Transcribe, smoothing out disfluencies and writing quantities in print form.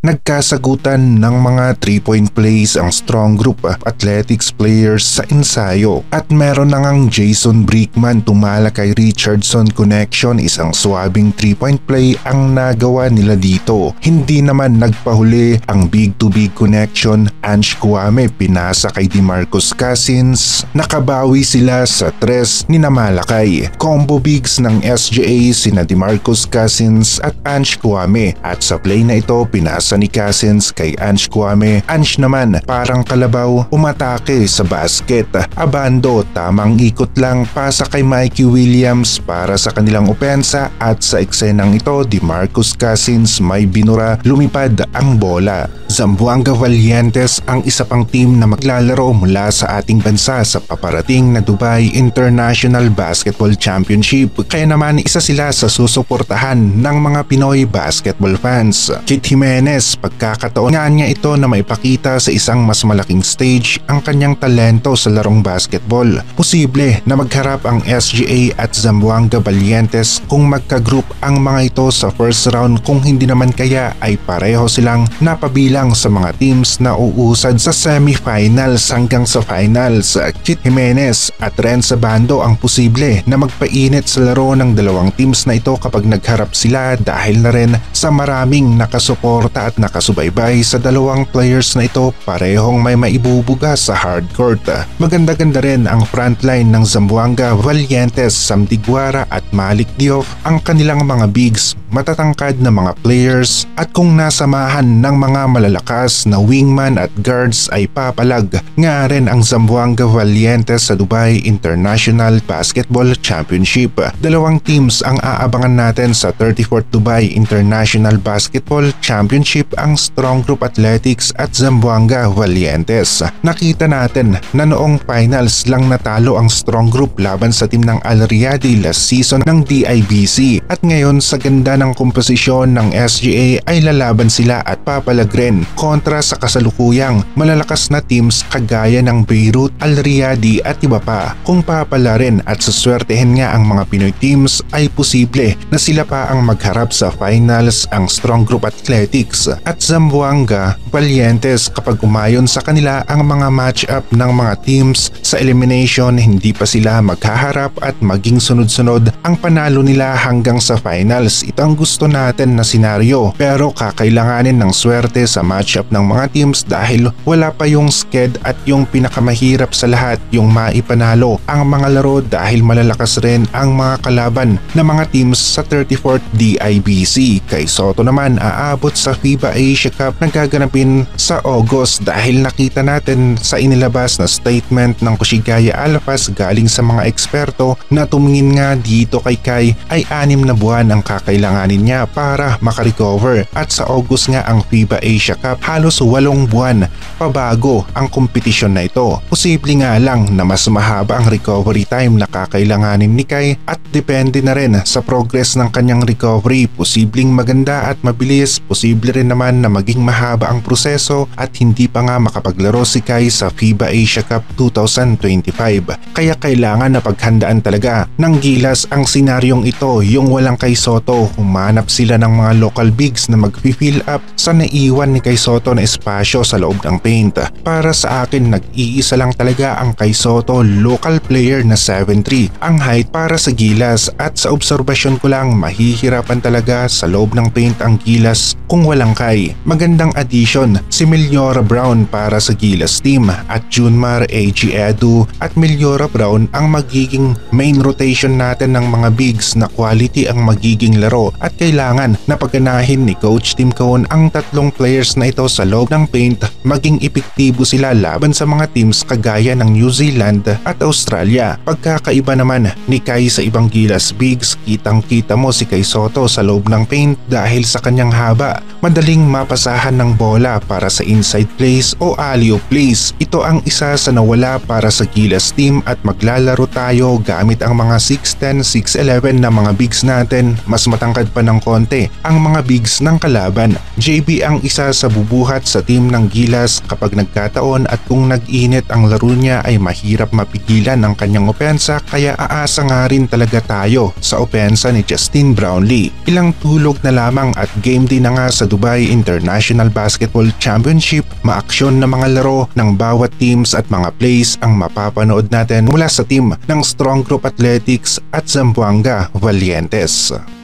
Nagkasagutan ng mga 3-point plays ang strong group athletics players sa ensayo at meron na ngang Jason Brickman tumala kay Richardson connection, isang swabing 3-point play ang nagawa nila dito. Hindi naman nagpahuli ang big to big connection. Ange Kouame pinasa kay DeMarcus Cousins, nakabawi sila sa tres ni Namalakay. Combo bigs ng SGA sina DeMarcus Cousins at Ange Kouame at sa play na ito pinasa ni Cousins kay Ange Kouame. Ange naman parang kalabaw umatake sa basket. Abando tamang ikot lang pasa kay Mikey Williams para sa kanilang opensa at sa eksenang ito DeMarcus Cousins may binura, lumipad ang bola. Zamboanga Valientes ang isa pang team na maglalaro mula sa ating bansa sa paparating na Dubai International Basketball Championship, kaya naman isa sila sa susuportahan ng mga Pinoy basketball fans. Kit Jimenez, pagkakataon nga niya ito na maipakita sa isang mas malaking stage ang kanyang talento sa larong basketball. Posible na magharap ang SGA at Zamboanga Valientes kung magka-group ang mga ito sa first round, kung hindi naman kaya ay pareho silang napabilang sa mga teams na uusad sa semifinals hanggang sa finals. Kit Jimenez at Ren Sabando ang posible na magpainit sa laro ng dalawang teams na ito kapag nagharap sila dahil na rin sa maraming nakasuporta at nakasubaybay sa dalawang players na ito, parehong may maibubuga sa hardcourt. Maganda-ganda rin ang frontline ng Zamboanga Valientes, Sam Diguara at Malik Diouf, ang kanilang mga bigs, matatangkad na mga players at kung nasamahan ng mga malalakas na wingman at guards ay papalag nga rin ang Zamboanga Valientes sa Dubai International Basketball Championship. Dalawang teams ang aabangan natin sa 34th Dubai International Basketball Championship, ang Strong Group Athletics at Zamboanga Valientes. Nakita natin na noong finals lang natalo ang Strong Group laban sa team ng Al Riyadi last season ng DIBC at ngayon sa ganda ng komposisyon ng SGA ay lalaban sila at papalag rin kontra sa kasalukuyang malalakas na teams kagaya ng Beirut, Al Riyadi at iba pa. Kung papala rin at suswertehin nga ang mga Pinoy teams ay posible na sila pa ang magharap sa finals, ang Strong Group Athletics at Zamboanga Valientes. Kapag umayon sa kanila ang mga match-up ng mga teams sa elimination, hindi pa sila maghaharap at maging sunod-sunod ang panalo nila hanggang sa finals. Ito ang gusto natin na senaryo, pero kakailanganin ng swerte sa match-up ng mga teams dahil wala pa yung sked at yung pinakamahirap sa lahat, yung maipanalo ang mga laro dahil malalakas rin ang mga kalaban na mga teams sa 34th DIBC. Kay Soto naman aabot sa FIBA Asia Cup na gaganapin sa August dahil nakita natin sa inilabas na statement ng Kushigaya Alphas galing sa mga eksperto na tumingin nga dito kay Kai ay 6 na buwan ang kakailanganin niya para makarecover at sa August nga ang FIBA Asia Cup, halos 8 buwan pabago ang kompetisyon na ito. Posible nga lang na mas mahaba ang recovery time na kakailanganin ni Kai at depende na rin sa progress ng kanyang recovery. Posibleng maganda at mabilis, posible rin naman na maging mahaba ang proseso at hindi pa nga makapaglaro si Kai sa FIBA Asia Cup 2025. Kaya kailangan na paghandaan talaga ng gilas ang senaryong ito, yung walang Kai Soto. Humanap sila ng mga local bigs na mag-fill up sa naiwan ni Kai Soto na espasyo sa loob ng paint. Para sa akin, nag-iisa lang talaga ang Kai Soto, local player na 7'3" ang height para sa gilas at sa obserbasyon ko lang mahihirapan talaga sa loob ng paint ang gilas kung walang Kai. Magandang addition si Meliora Brown para sa gilas team at Junmar, AG Edu at Meliora Brown ang magiging main rotation natin ng mga bigs na quality ang magiging laro at kailangan na pagganahin ni Coach Tim Cone ang tatlong players na ito sa loob ng paint, maging epektibo sila laban sa mga teams kagaya ng New Zealand at Australia. Pagkakaiba naman ni Kai sa ibang gilas bigs, kitang-kita mo si Kai Soto sa loob ng paint dahil sa kanyang haba, madaling mapasahan ng bola para sa inside plays o alley-oop plays. Ito ang isa sa nawala para sa gilas team at maglalaro tayo gamit ang mga 6'10", 6'11 na mga bigs natin. Mas matangkad lumilipad pa ng konti ang mga bigs ng kalaban. JB ang isa sa bubuhat sa team ng Gilas kapag nagkataon at kung nag-init ang laro niya ay mahirap mapigilan ang kanyang opensa kaya aasa nga rin talaga tayo sa opensa ni Justin Brownlee. Ilang tulog na lamang at game din na nga sa Dubai International Basketball Championship, maaksyon na mga laro ng bawat teams at mga plays ang mapapanood natin mula sa team ng Strong Group Athletics at Zamboanga Valientes.